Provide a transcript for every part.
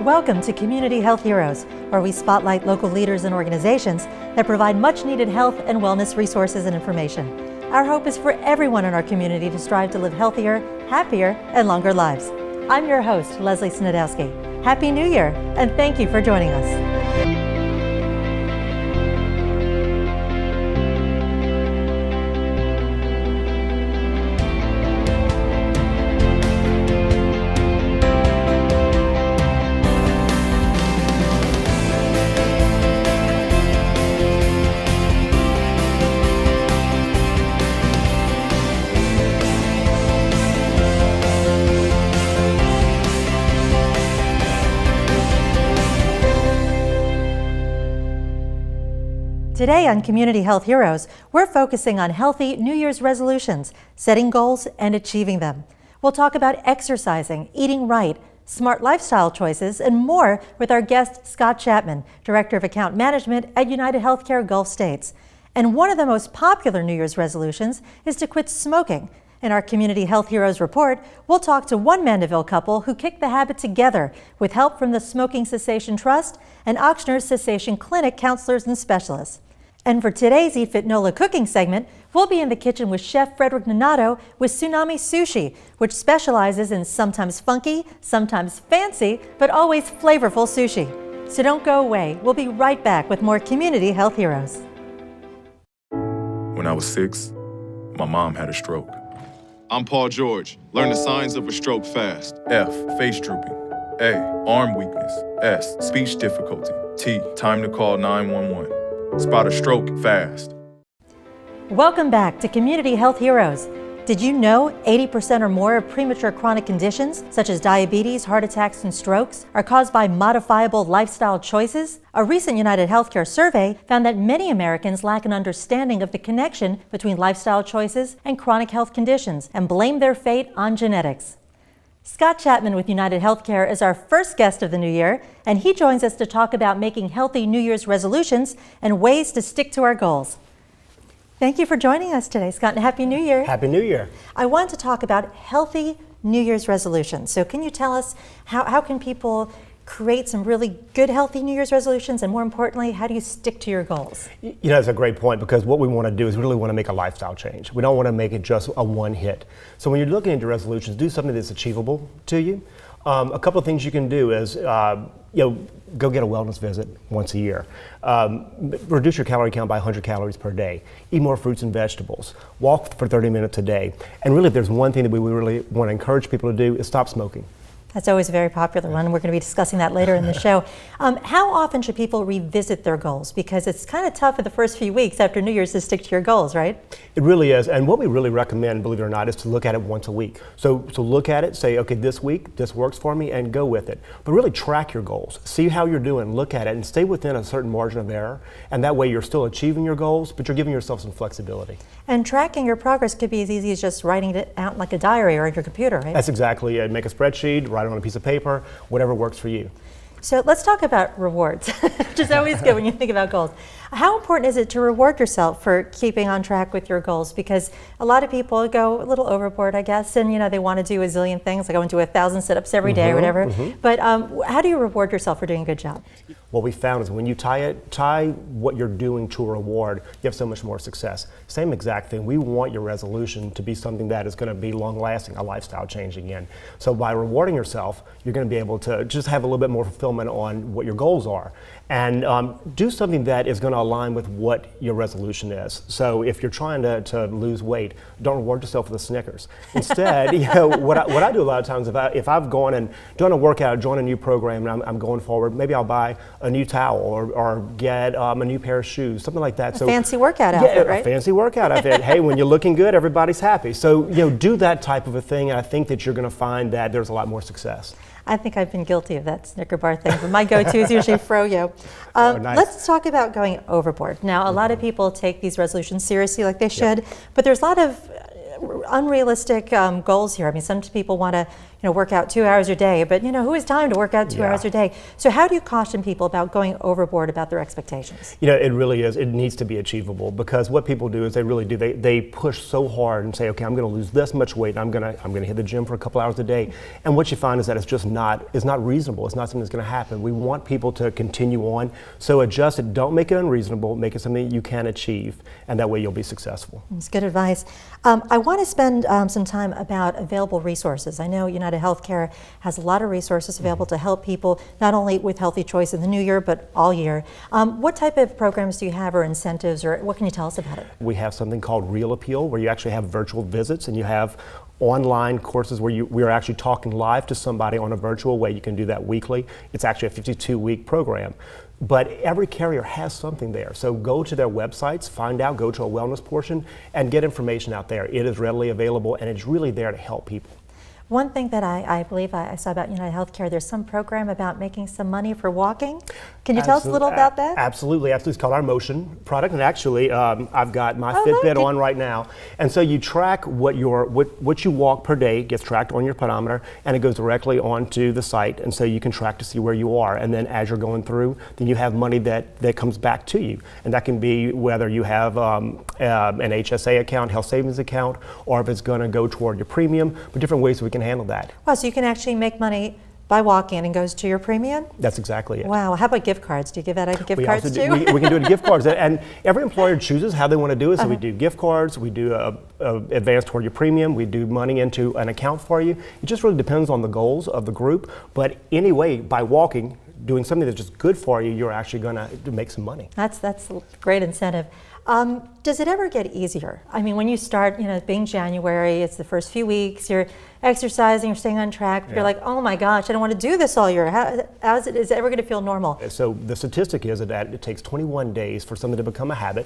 Welcome to Community Health Heroes, where we spotlight local leaders and organizations that provide much needed health and wellness resources and information. Our hope is for everyone in our community to strive to live healthier, happier, and longer lives. I'm your host, Leslie Snedowski. Happy New Year, and thank you for joining us. Today on Community Health Heroes, we're focusing on healthy New Year's resolutions, setting goals and achieving them. We'll talk about exercising, eating right, smart lifestyle choices, and more with our guest, Scott Chapman, Director of Account Management at UnitedHealthcare Gulf States. And one of the most popular New Year's resolutions is to quit smoking. In our Community Health Heroes report, we'll talk to one Mandeville couple who kicked the habit together with help from the Smoking Cessation Trust and Ochsner's Cessation Clinic counselors and specialists. And for today's Eat Fit NOLA cooking segment, we'll be in the kitchen with Chef Frederick Nonato with Tsunami Sushi, which specializes in sometimes funky, sometimes fancy, but always flavorful sushi. So don't go away. We'll be right back with more Community Health Heroes. When I was 6, my mom had a stroke. I'm Paul George. Learn the signs of a stroke fast. F, face drooping. A, arm weakness. S, speech difficulty. T, time to call 911. Spot a stroke fast. Welcome back to Community Health Heroes. Did you know 80% or more of premature chronic conditions, such as diabetes, heart attacks, and strokes, are caused by modifiable lifestyle choices? A recent UnitedHealthcare survey found that many Americans lack an understanding of the connection between lifestyle choices and chronic health conditions and blame their fate on genetics. Scott Chapman with UnitedHealthcare is our first guest of the new year, and he joins us to talk about making healthy New Year's resolutions and ways to stick to our goals. Thank you for joining us today, Scott, and Happy New Year. Happy New Year. I want to talk about healthy New Year's resolutions. So can you tell us how can people create some really good, healthy New Year's resolutions, and more importantly, how do you stick to your goals? You know, that's a great point, because what we want to do is we really want to make a lifestyle change. We don't want to make it just a one hit. So when you're looking into resolutions, do something that's achievable to you. A couple of things you can do is, go get a wellness visit once a year. Reduce your calorie count by 100 calories per day. Eat more fruits and vegetables. Walk for 30 minutes a day. And really, if there's one thing that we really want to encourage people to do, is stop smoking. That's always a very popular one. We're going to be discussing that later in the show. How often should people revisit their goals? Because it's kind of tough for the first few weeks after New Year's to stick to your goals, right? It really is. And what we really recommend, believe it or not, is to look at it once a week. So look at it, say, okay, this week, this works for me, and go with it. But really track your goals. See how you're doing, look at it, and stay within a certain margin of error. And that way you're still achieving your goals, but you're giving yourself some flexibility. And tracking your progress could be as easy as just writing it out like a diary or on your computer, right? That's exactly it. Make a spreadsheet, write it on a piece of paper, whatever works for you. So let's talk about rewards, which is always good when you think about goals. How important is it to reward yourself for keeping on track with your goals? Because a lot of people go a little overboard, I guess, and they want to do a zillion things, like I want to do 1,000 sit-ups every day or whatever. But how do you reward yourself for doing a good job? What we found is when you tie what you're doing to a reward, you have so much more success. Same exact thing. We want your resolution to be something that is going to be long-lasting, a lifestyle change again. So by rewarding yourself, you're going to be able to just have a little bit more fulfillment on what your goals are. And do something that is going to align with what your resolution is. So if you're trying to lose weight, don't reward yourself with a Snickers. Instead, what I do a lot of times, if I've gone and done a workout, joined a new program, and I'm going forward, maybe I'll buy a new towel or get a new pair of shoes, something like that. A fancy workout outfit, right? A fancy workout outfit. Hey, when you're looking good, everybody's happy. So do that type of a thing, and I think that you're going to find that there's a lot more success. I think I've been guilty of that Snicker bar thing, but my go-to is usually froyo. Nice. Let's talk about going overboard. Now, a lot of people take these resolutions seriously, like they should, but there's a lot of unrealistic goals here. I mean, some people want to, work out 2 hours a day, but who has time to work out 2 hours a day? So how do you caution people about going overboard about their expectations? It really is. It needs to be achievable, because what people do is they push so hard and say, okay, I'm going to lose this much weight, and I'm going to hit the gym for a couple hours a day. And what you find is that it's not reasonable. It's not something that's going to happen. We want people to continue on. So adjust it. Don't make it unreasonable. Make it something you can achieve, and that way you'll be successful. That's good advice. I want to spend some time about available resources. I know UnitedHealthcare has a lot of resources available to help people, not only with healthy choice in the new year, but all year. What type of programs do you have, or incentives, or what can you tell us about it? We have something called Real Appeal, where you actually have virtual visits, and you have online courses where we are actually talking live to somebody on a virtual way. You can do that weekly. It's actually a 52-week program. But every carrier has something there. So go to their websites, go to a wellness portion, and get information out there. It is readily available, and it's really there to help people. One thing that I believe I saw about UnitedHealthcare, there's some program about making some money for walking. Can you tell us a little about that? Absolutely. It's called our Motion product, and actually I've got my Fitbit on right now. And so you track what you walk per day, gets tracked on your pedometer, and it goes directly onto the site, and so you can track to see where you are. And then as you're going through, then you have money that comes back to you. And that can be whether you have an HSA account, health savings account, or if it's going to go toward your premium, but different ways we can handle that. Wow, so you can actually make money by walking and goes to your premium? That's exactly it. Wow, how about gift cards? Do you give out gift cards too? We can do it gift cards, and every employer chooses how they want to do it. So we do gift cards, we do advance toward your premium, we do money into an account for you. It just really depends on the goals of the group. But anyway, by walking, doing something that's just good for you, you're actually going to make some money. That's a great incentive. Does it ever get easier? I mean, when you start, being January, it's the first few weeks, you're exercising, you're staying on track, you're like, oh my gosh, I don't want to do this all year. Is it ever going to feel normal? So the statistic is that it takes 21 days for something to become a habit,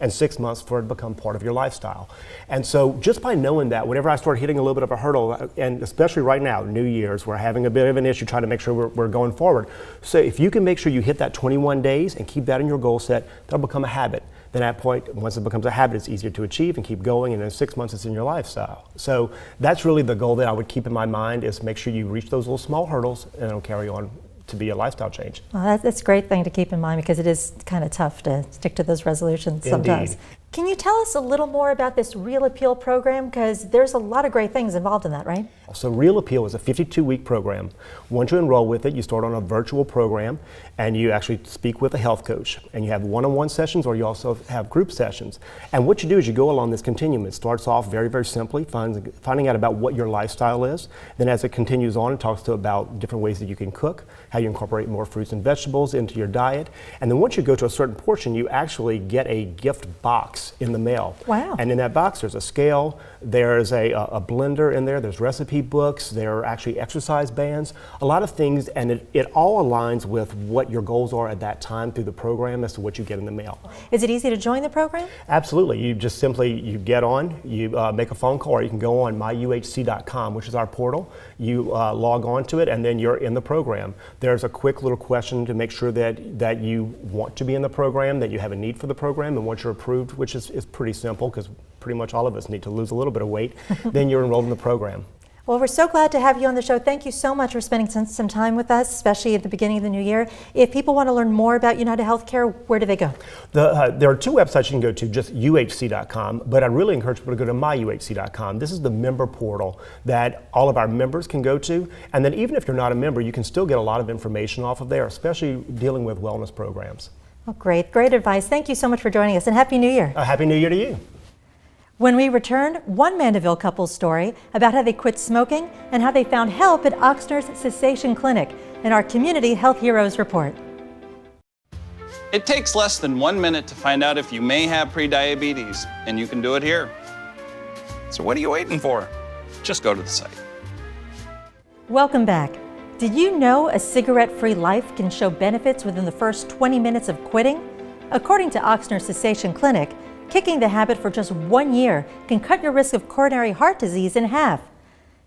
and 6 months for it to become part of your lifestyle. And so just by knowing that, whenever I start hitting a little bit of a hurdle, and especially right now, New Year's, we're having a bit of an issue trying to make sure we're going forward. So if you can make sure you hit that 21 days and keep that in your goal set, that'll become a habit. Then at that point, once it becomes a habit, it's easier to achieve and keep going, and in 6 months it's in your lifestyle. So that's really the goal that I would keep in my mind, is make sure you reach those little small hurdles, and it'll carry on to be a lifestyle change. Well, that's a great thing to keep in mind, because it is kind of tough to stick to those resolutions sometimes. Indeed. Can you tell us a little more about this Real Appeal program? Because there's a lot of great things involved in that, right? So Real Appeal is a 52-week program. Once you enroll with it, you start on a virtual program, and you actually speak with a health coach. And you have one-on-one sessions, or you also have group sessions. And what you do is you go along this continuum. It starts off very, very simply, finding out about what your lifestyle is. Then as it continues on, it talks about different ways that you can cook, how you incorporate more fruits and vegetables into your diet. And then once you go to a certain portion, you actually get a gift box in the mail. Wow. And in that box, there's a scale, there's a blender in there, there's recipe books, there are actually exercise bands, a lot of things, and it all aligns with what your goals are at that time through the program as to what you get in the mail. Is it easy to join the program? Absolutely. You just you get on, you make a phone call, or you can go on myuhc.com, which is our portal. You log on to it, and then you're in the program. There's a quick little question to make sure that you want to be in the program, that you have a need for the program, and once you're approved, which is pretty simple, because pretty much all of us need to lose a little bit of weight, then you're enrolled in the program. Well, we're so glad to have you on the show. Thank you so much for spending some time with us, especially at the beginning of the new year. If people want to learn more about UnitedHealthcare, where do they go? There are two websites you can go to, just uhc.com, but I really encourage people to go to myuhc.com. This is the member portal that all of our members can go to, and then even if you're not a member, you can still get a lot of information off of there, especially dealing with wellness programs. Well, great advice. Thank you so much for joining us, and Happy New Year. Happy New Year to you. When we return, one Mandeville couple's story about how they quit smoking and how they found help at Ochsner's Cessation Clinic in our Community Health Heroes report. It takes less than 1 minute to find out if you may have prediabetes, and you can do it here. So what are you waiting for? Just go to the site. Welcome back. Did you know a cigarette-free life can show benefits within the first 20 minutes of quitting? According to Ochsner's Cessation Clinic, kicking the habit for just 1 year can cut your risk of coronary heart disease in half.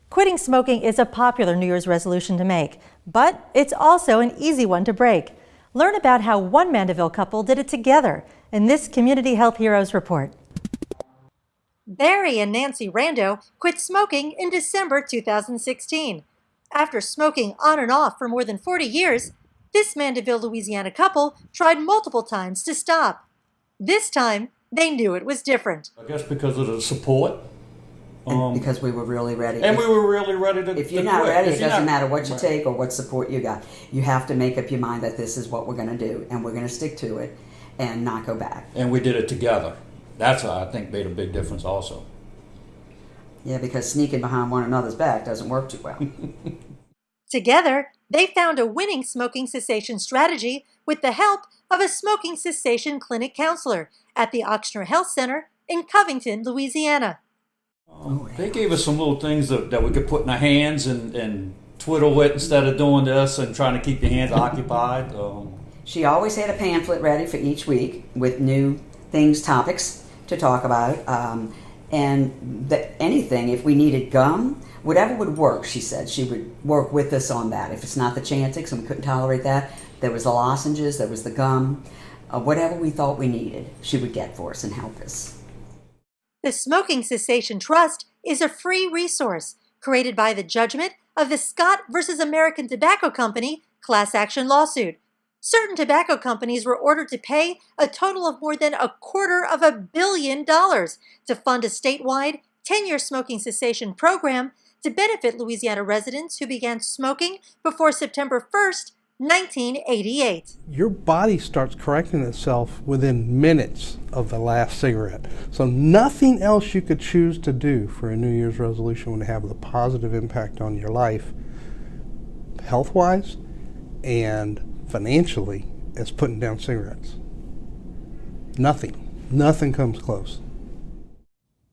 Quitting smoking is a popular New Year's resolution to make, but it's also an easy one to break. Learn about how one Mandeville couple did it together in this Community Health Heroes report. Barry and Nancy Rando quit smoking in December 2016. After smoking on and off for more than 40 years, this Mandeville, Louisiana couple tried multiple times to stop. This time, they knew it was different. I guess because of the support. And because we were really ready. And we were really ready to If you're not ready, it doesn't matter what you take or what support you got. You have to make up your mind that this is what we're going to do, and we're going to stick to it and not go back. And we did it together. That's, I think, made a big difference also. Yeah, because sneaking behind one another's back doesn't work too well. Together, they found a winning smoking cessation strategy with the help of a smoking cessation clinic counselor at the Ochsner Health Center in Covington, Louisiana. They gave us some little things that we could put in our hands and twiddle it instead of doing this and trying to keep your hands occupied. She always had a pamphlet ready for each week with new things, topics to talk about. Anything, if we needed gum, whatever would work, she said. She would work with us on that. If it's not the Chantix and we couldn't tolerate that, there was the lozenges, there was the gum. Whatever we thought we needed, she would get for us and help us. The Smoking Cessation Trust is a free resource created by the judgment of the Scott versus American Tobacco Company class action lawsuit. Certain tobacco companies were ordered to pay a total of more than $250 million to fund a statewide 10-year smoking cessation program to benefit Louisiana residents who began smoking before September 1st, 1988. Your body starts correcting itself within minutes of the last cigarette. So nothing else you could choose to do for a New Year's resolution would have the positive impact on your life, health-wise and financially, as putting down cigarettes. Nothing comes close.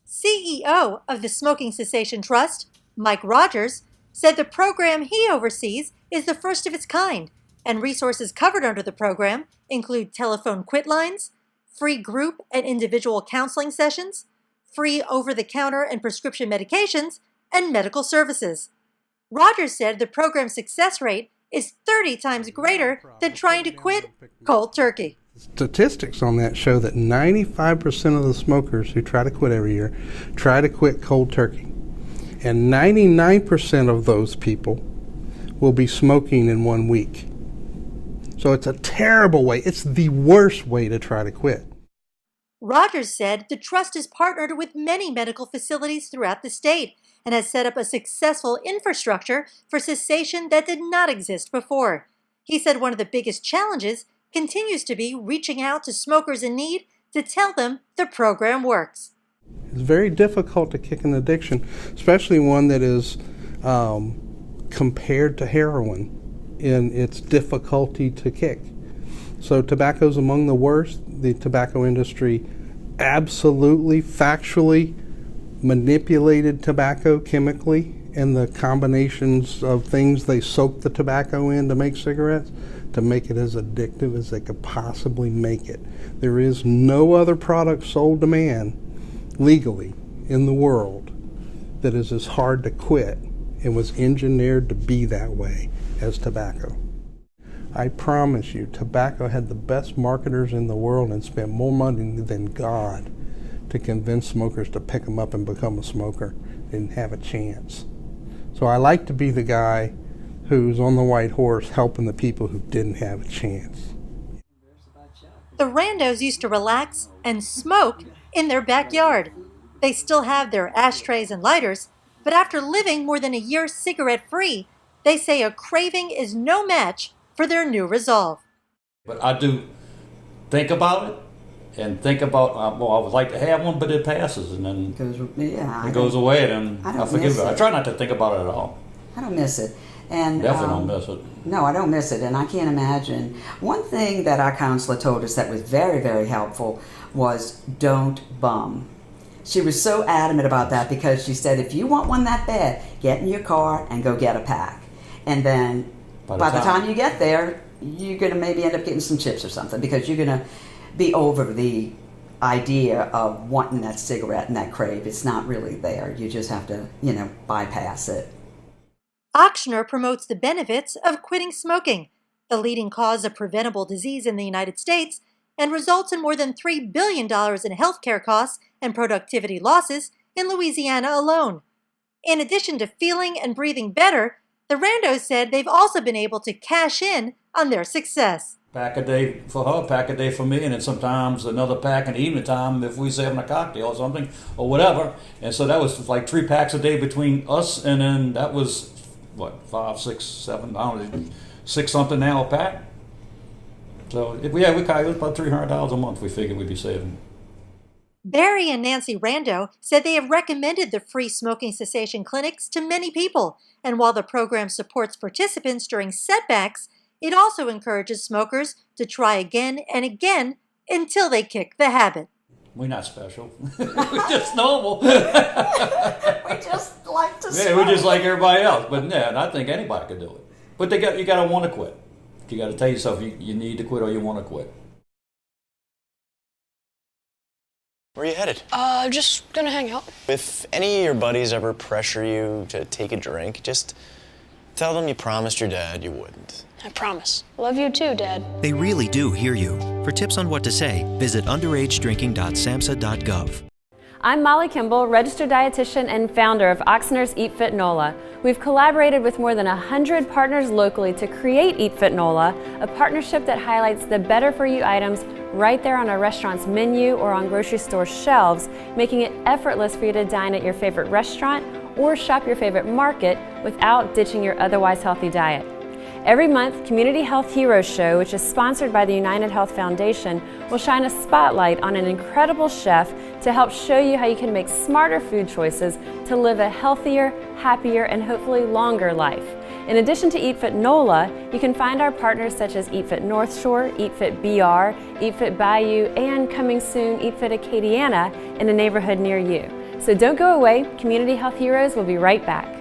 CEO of the Smoking Cessation Trust, Mike Rogers, said the program he oversees is the first of its kind, and resources covered under the program include telephone quit lines, free group and individual counseling sessions, free over-the-counter and prescription medications, and medical services. Rogers said the program's success rate is 30 times greater than trying to quit cold turkey. Statistics on that show that 95% of the smokers who try to quit every year try to quit cold turkey. And 99% of those people will be smoking in 1 week. So it's a terrible way. It's the worst way to try to quit. Rogers said the trust is partnered with many medical facilities throughout the state and has set up a successful infrastructure for cessation that did not exist before. He said one of the biggest challenges continues to be reaching out to smokers in need to tell them the program works. It's very difficult to kick an addiction, especially one that is compared to heroin in its difficulty to kick. So tobacco is among the worst. The tobacco industry absolutely, factually manipulated tobacco chemically, and the combinations of things they soak the tobacco in to make cigarettes to make it as addictive as they could possibly make it. There is no other product sold to man legally in the world that is as hard to quit and was engineered to be that way as tobacco. I promise you, tobacco had the best marketers in the world and spent more money than God to convince smokers to pick them up and become a smoker and have a chance. So I like to be the guy who's on the white horse helping the people who didn't have a chance. The Randos used to relax and smoke in their backyard. They still have their ashtrays and lighters, but after living more than a year cigarette-free, they say a craving is no match for their new resolve. But I do think about it and think about, well, I would like to have one, but it passes and then it goes away and I forgive it. I try not to think about it at all. I don't miss it. And definitely don't miss it. No, I don't miss it, and I can't imagine. One thing that our counselor told us that was very, very helpful was don't bum. She was so adamant about that because she said, if you want one that bad, get in your car and go get a pack. And then by the time you get there, you're going to maybe end up getting some chips or something because you're going to be over the idea of wanting that cigarette and that crave. It's not really there. You just have to, bypass it. Ochsner promotes the benefits of quitting smoking, the leading cause of preventable disease in the United States, and results in more than $3 billion in healthcare costs and productivity losses in Louisiana alone. In addition to feeling and breathing better, the Randos said they've also been able to cash in on their success. Pack a day for her, pack a day for me, and then sometimes another pack in the evening time if we having a cocktail or something or whatever. And so that was like 3 packs a day between us, and then that was what, 5, 6, 7, I don't know, 6 something now a pack. So it was about $300 a month we figured we'd be saving. Barry and Nancy Rando said they have recommended the free smoking cessation clinics to many people, and while the program supports participants during setbacks, it also encourages smokers to try again and again until they kick the habit. We're not special. We're just normal. We just like to smoke. Yeah, we're just like everybody else. But yeah, I think anybody could do it. But you got to want to quit. You got to tell yourself you need to quit or you want to quit. Where are you headed? Just gonna hang out. If any of your buddies ever pressure you to take a drink, just tell them you promised your dad you wouldn't. I promise. Love you too, Dad. They really do hear you. For tips on what to say, visit underagedrinking.samhsa.gov. I'm Molly Kimball, registered dietitian and founder of Oxner's Eat Fit NOLA. We've collaborated with more than 100 partners locally to create Eat Fit NOLA, a partnership that highlights the better for you items right there on a restaurant's menu or on grocery store shelves, making it effortless for you to dine at your favorite restaurant or shop your favorite market without ditching your otherwise healthy diet. Every month, Community Health Heroes Show, which is sponsored by the United Health Foundation, will shine a spotlight on an incredible chef to help show you how you can make smarter food choices to live a healthier, happier, and hopefully longer life. In addition to Eat Fit NOLA, you can find our partners such as Eat Fit North Shore, Eat Fit BR, Eat Fit Bayou, and coming soon, Eat Fit Acadiana in a neighborhood near you. So don't go away. Community Health Heroes will be right back.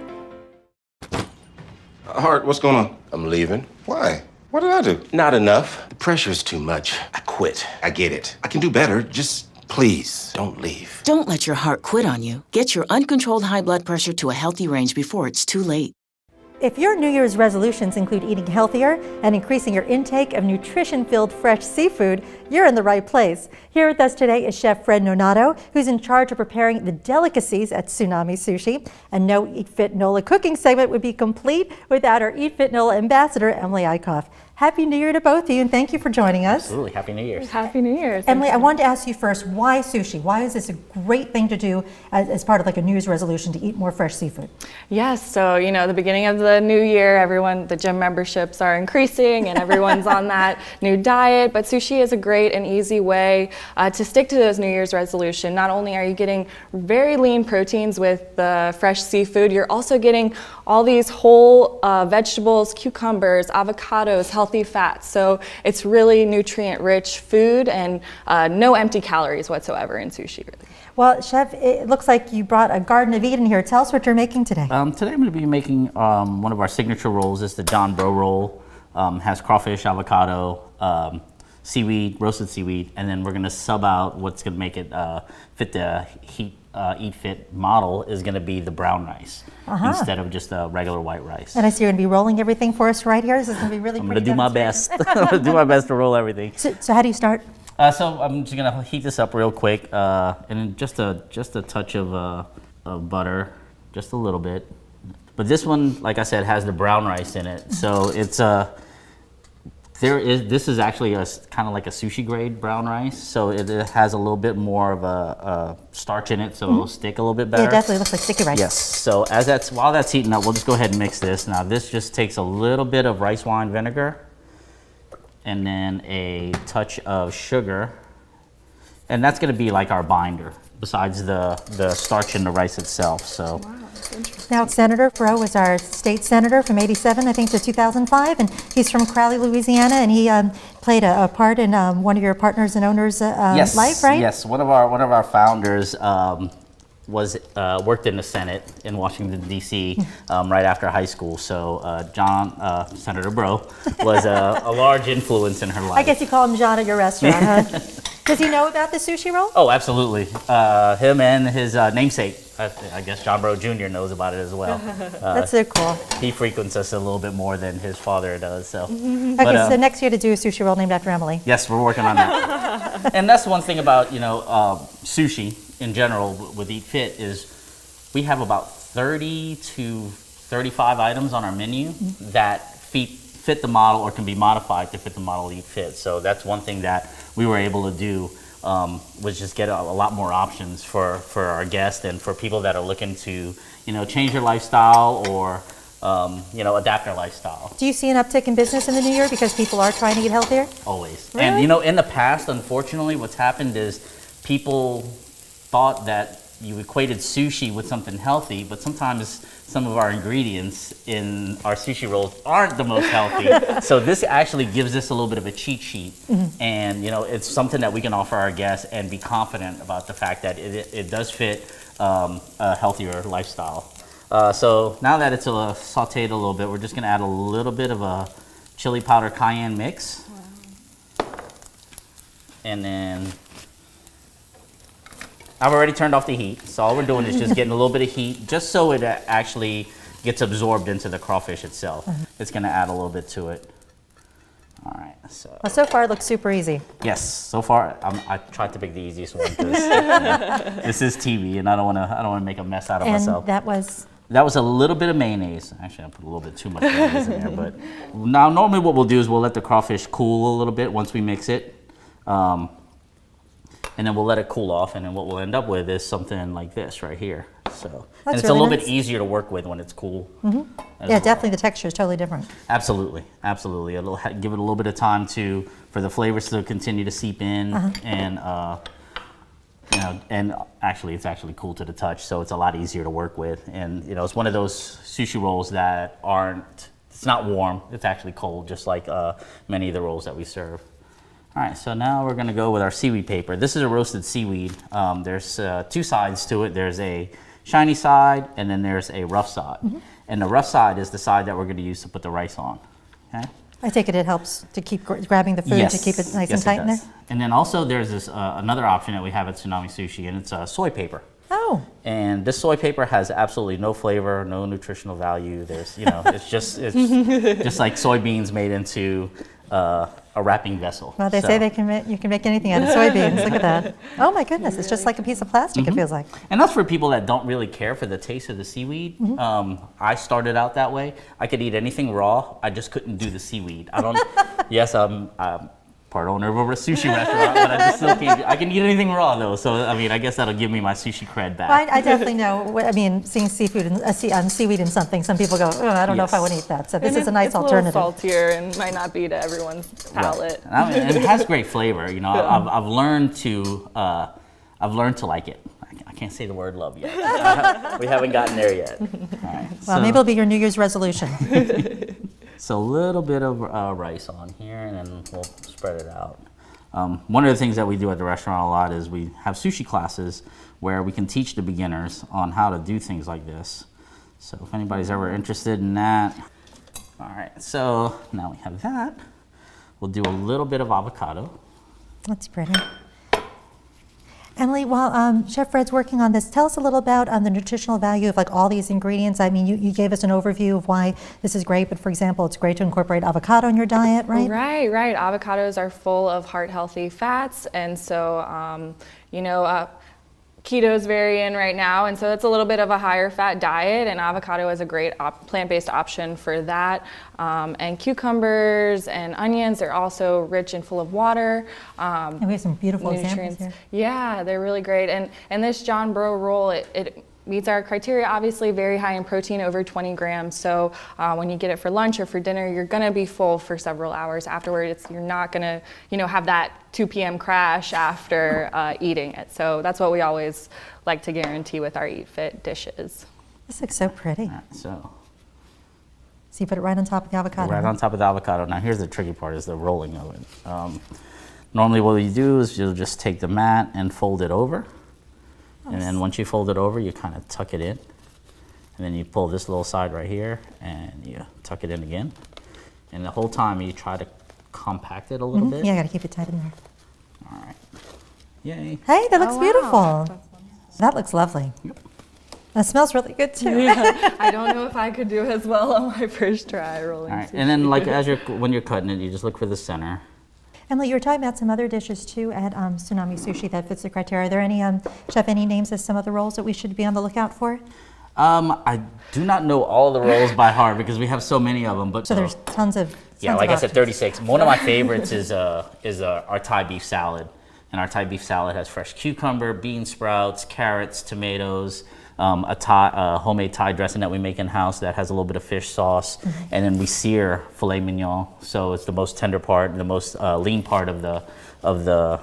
Hart, what's going on? I'm leaving. Why? What did I do? Not enough. The pressure is too much. I quit. I get it. I can do better. Just please don't leave. Don't let your heart quit on you. Get your uncontrolled high blood pressure to a healthy range before it's too late. If your New Year's resolutions include eating healthier and increasing your intake of nutrition-filled fresh seafood, you're in the right place. Here with us today is Chef Fred Nonato, who's in charge of preparing the delicacies at Tsunami Sushi. And no Eat Fit NOLA cooking segment would be complete without our Eat Fit NOLA ambassador, Emily Eickhoff. Happy New Year to both of you, and thank you for joining us. Absolutely. Happy New Year's. Happy New Year's. Emily, I wanted to ask you first, why sushi? Why is this a great thing to do as part of like a New Year's resolution to eat more fresh seafood? Yes, so the beginning of the new year, the gym memberships are increasing and everyone's on that new diet, but sushi is a great and easy way to stick to those New Year's resolution. Not only are you getting very lean proteins with the fresh seafood, you're also getting all these whole vegetables, cucumbers, avocados, healthy fats. So it's really nutrient-rich food and no empty calories whatsoever in sushi. Really. Well, Chef, it looks like you brought a Garden of Eden here. Tell us what you're making today. Today I'm going to be making one of our signature rolls. It's the John Bro roll. Has crawfish, avocado, seaweed, roasted seaweed, and then we're going to sub out what's going to make it fit the Eat Fit model is going to be the brown rice instead of just a regular white rice. And I see you're going to be rolling everything for us right here. This is going to be really I'm pretty. I'm going to do my best. I'm going to do my best to roll everything. So how do you start? So I'm just going to heat this up real quick, and just a touch of butter, just a little bit. But this one, like I said, has the brown rice in it. So it's this is actually a kind of like a sushi grade brown rice. So it has a little bit more of a starch in it, so it'll stick a little bit better. Yeah, it definitely looks like sticky rice. Yes. So while that's heating up, we'll just go ahead and mix this. Now this just takes a little bit of rice wine vinegar, and then a touch of sugar, and that's going to be like our binder. Besides the starch in the rice itself. So. Wow, that's interesting. Now, Senator Fro was our state senator from '87, I think, to 2005, and he's from Crowley, Louisiana, and he played a part in one of your partners and owners' life, right? Yes, one of our founders worked in the Senate in Washington D.C. Right after high school. So Senator Bro was a large influence in her life. I guess you call him John at your restaurant, huh? Does he know about the sushi roll? Oh, absolutely. Him and his namesake I guess John Bro Jr. knows about it as well. That's so cool. He frequents us a little bit more than his father does. So, Okay, so next year to do a sushi roll named after Emily. Yes, we're working on that. And that's one thing about sushi in general with Eat Fit is we have about 30 to 35 items on our menu that fit the model or can be modified to fit the model Eat Fit. So that's one thing that we were able to do. Was just get a lot more options for our guests and for people that are looking to, change their lifestyle or, adapt their lifestyle. Do you see an uptick in business in the new year because people are trying to eat healthier? Always. Really? And, in the past, unfortunately, what's happened is people thought that you equated sushi with something healthy, but sometimes some of our ingredients in our sushi rolls aren't the most healthy. So this actually gives us a little bit of a cheat sheet. And it's something that we can offer our guests and be confident about the fact that it does fit a healthier lifestyle. So now that it's sauteed a little bit, we're just gonna add a little bit of a chili powder cayenne mix. Wow. And then I've already turned off the heat, so all we're doing is just getting a little bit of heat just so it actually gets absorbed into the crawfish itself. It's going to add a little bit to it. All right. So far it looks super easy. Yes, so far I tried to pick the easiest one because this is TV and I don't want to make a mess out of myself. That was a little bit of mayonnaise. Actually, I put a little bit too much mayonnaise in there, but now normally what we'll do is we'll let the crawfish cool a little bit once we mix it. And then we'll let it cool off, and then what we'll end up with is something like this right here. So, and it's really a little bit easier to work with when it's cool. Yeah, definitely the texture is totally different. Absolutely. It'll give it a little bit of time for the flavors to continue to seep in, and and actually it's actually cool to the touch, so it's a lot easier to work with. And it's one of those sushi rolls that it's not warm, it's actually cold, just like many of the rolls that we serve. All right, so now we're gonna go with our seaweed paper. This is a roasted seaweed. There's two sides to it. There's a shiny side and then there's a rough side. And the rough side is the side that we're gonna use to put the rice on, okay? I take it helps to keep grabbing the food to keep it nice and tight in there? And then also there's this another option that we have at Tsunami Sushi, and it's soy paper. Oh. And this soy paper has absolutely no flavor, no nutritional value. There's, it's just like soybeans made into a wrapping vessel. Well, they say you can make anything out of soybeans. Look at that. Oh my goodness, it's just like a piece of plastic, it feels like. And that's for people that don't really care for the taste of the seaweed. I started out that way. I could eat anything raw, I just couldn't do the seaweed. Yes, I'm part owner of a sushi restaurant, but I just still can't. I can eat anything raw though, so I guess that'll give me my sushi cred back. Well, I definitely know. I mean, seeing seaweed in something, some people go, oh, I don't know if I want to eat that. So this is a nice alternative. It's a little saltier and might not be to everyone's palate. Right. And it has great flavor. I've learned to like it. I can't say the word love yet. We haven't gotten there yet. All right, well, maybe it'll be your New Year's resolution. So a little bit of rice on here, and then we'll spread it out. One of the things that we do at the restaurant a lot is we have sushi classes where we can teach the beginners on how to do things like this. So if anybody's ever interested in that. All right, so now we have that. We'll do a little bit of avocado. That's pretty. Emily, while Chef Fred's working on this, tell us a little about the nutritional value of all these ingredients. I mean, you gave us an overview of why this is great, but for example, it's great to incorporate avocado in your diet, right? Right. Avocados are full of heart-healthy fats, and so, keto's very in right now, and so it's a little bit of a higher fat diet, and avocado is a great plant-based option for that. And cucumbers and onions, they're also rich and full of water. And we have some beautiful examples here. Yeah, they're really great. And this John Bro roll, it meets our criteria, obviously very high in protein, over 20 grams. So when you get it for lunch or for dinner, you're gonna be full for several hours afterwards. You're not gonna, have that 2 p.m. crash after eating it. So that's what we always like to guarantee with our Eat Fit dishes. This looks so pretty. So you put it right on top of the avocado. Right on top of the avocado. Now here's the tricky part, is the rolling of it. Normally what you do is you'll just take the mat and fold it over. And then once you fold it over, you kind of tuck it in. And then you pull this little side right here and you tuck it in again. And the whole time you try to compact it a little bit. Yeah, I gotta keep it tight in there. All right. Yay. Hey, that looks beautiful. That looks lovely. Yep. That smells really good too. Yeah, I don't know if I could do as well on my first try rolling. All right, sushi. and then like when you're cutting it, you just look for the center. Emily, you were talking about some other dishes too at Tsunami Sushi that fits the criteria. Are there any, Chef, any names of some of the rolls that we should be on the lookout for? I do not know all the rolls by heart because we have so many of them. But So there's tons of yeah, like I said, options. 36. One of my favorites is our Thai beef salad, and our Thai beef salad has fresh cucumber, bean sprouts, carrots, tomatoes, a homemade Thai dressing that we make in house that has a little bit of fish sauce, and then we sear filet mignon. So it's the most tender part, the most lean part of the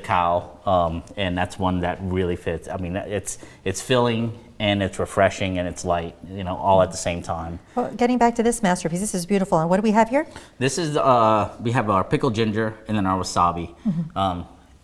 cow, and that's one that really fits. I mean, it's filling and it's refreshing and it's light, all at the same time. Well, getting back to this masterpiece, this is beautiful. And what do we have here? This is we have our pickled ginger and then our wasabi.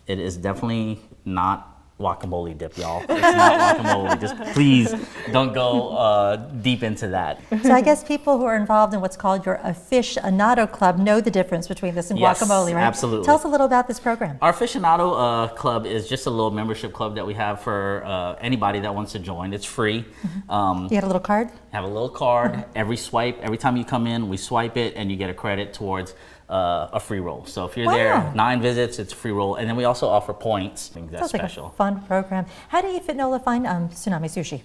It is definitely not guacamole dip, y'all. It's not guacamole. Just please don't go deep into that. So I guess people who are involved in what's called your aficionado club know the difference between this and guacamole, right? Absolutely. Tell us a little about this program. Our aficionado club is just a little membership club that we have for anybody that wants to join. It's free. You get a little card? Have a little card. Every time you come in, we swipe it and you get a credit towards a free roll. So if you're there 9 visits, it's a free roll. And then we also offer points. I think that's special. Like a fun program. How do you fit NOLA find Tsunami Sushi?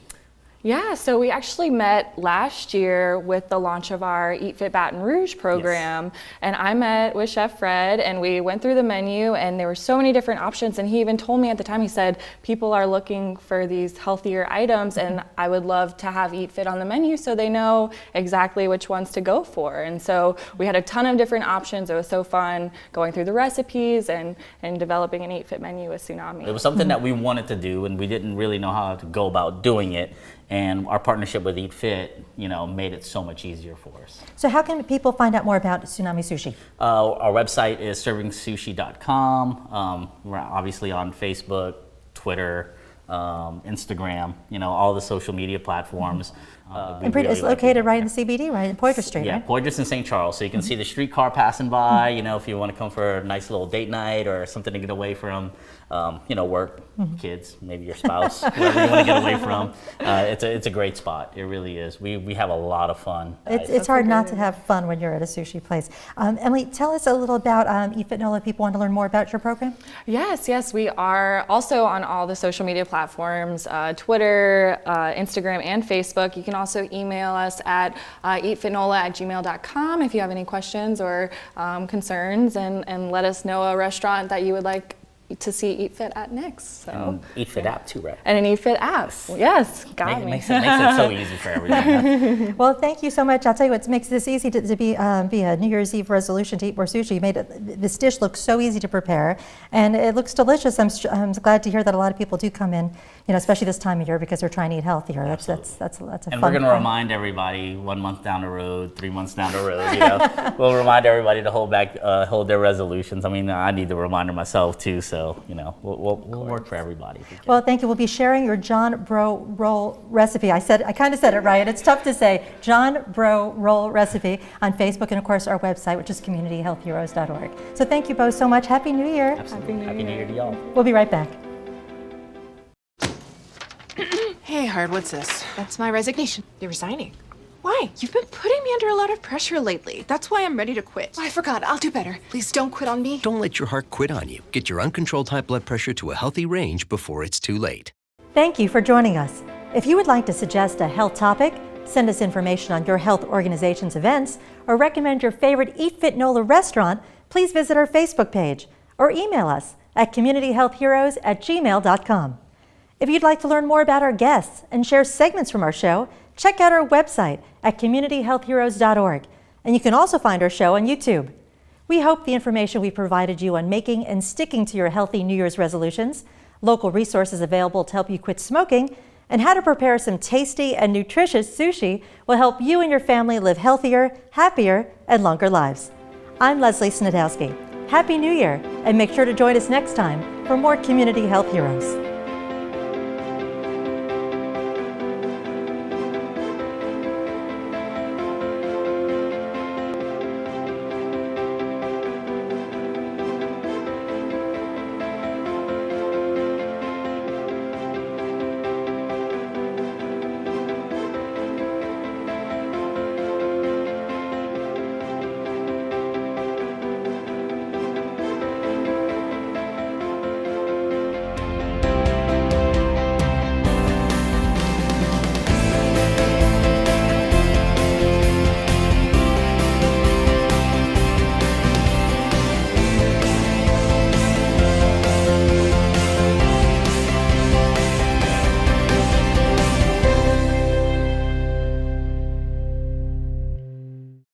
Yeah, so we actually met last year with the launch of our Eat Fit Baton Rouge program, and I met with Chef Fred, and we went through the menu, and there were so many different options, and he even told me at the time, he said, people are looking for these healthier items, and I would love to have Eat Fit on the menu so they know exactly which ones to go for. And so we had a ton of different options. It was so fun going through the recipes and developing an Eat Fit menu with Tsunami. It was something that we wanted to do, and we didn't really know how to go about doing it. And our partnership with Eat Fit, made it so much easier for us. So how can people find out more about Tsunami Sushi? Our website is servingsushi.com. We're obviously on Facebook, Twitter, Instagram, all the social media platforms. And it's located right in the CBD, right in Poydras Street, yeah, right? Poydras and St. Charles. So you can see the streetcar passing by, if you want to come for a nice little date night or something to get away from, work, kids, maybe your spouse, whoever you want to get away from. It's a great spot. It really is. We have a lot of fun. It's hard not to have fun when you're at a sushi place. Emily, tell us a little about Eat Fit NOLA if people want to learn more about your program. Yes, we are also on all the social media platforms, Twitter, Instagram, and Facebook. You can also email us at eatfitnola@gmail.com if you have any questions or concerns, and let us know a restaurant that you would like to see Eat Fit at next. So Eat Fit app too, right? And an Eat Fit app. Yes, got me. Makes it so easy for everyone. Well, thank you so much. I'll tell you what makes this easy to be a New Year's Eve resolution to eat more sushi. You made this dish look so easy to prepare, and it looks delicious. I'm glad to hear that a lot of people do come in, especially this time of year because they're trying to eat healthier. That's a fun. And we're going to remind everybody 1 month down the road, 3 months down the road. We'll remind everybody to hold their resolutions. I mean, I need the reminder myself too. So we'll work for everybody. Well, thank you. We'll be sharing your John Bro roll recipe. I kind of said it right. It's tough to say. John Bro roll recipe on Facebook and of course our website, which is communityhealthheroes.org. So thank you both so much. Happy New Year. Absolutely. Happy New Year to y'all. We'll be right back. Hey, Hard, what's this? That's my resignation. You're resigning. Why? You've been putting me under a lot of pressure lately. That's why I'm ready to quit. Oh, I forgot. I'll do better. Please don't quit on me. Don't let your heart quit on you. Get your uncontrolled high blood pressure to a healthy range before it's too late. Thank you for joining us. If you would like to suggest a health topic, send us information on your health organization's events, or recommend your favorite Eat Fit NOLA restaurant, please visit our Facebook page or email us at communityhealthheroes@gmail.com. If you'd like to learn more about our guests and share segments from our show, check out our website at communityhealthheroes.org, and you can also find our show on YouTube. We hope the information we provided you on making and sticking to your healthy New Year's resolutions, local resources available to help you quit smoking, and how to prepare some tasty and nutritious sushi will help you and your family live healthier, happier, and longer lives. I'm Leslie Snedowski. Happy New Year, and make sure to join us next time for more Community Health Heroes.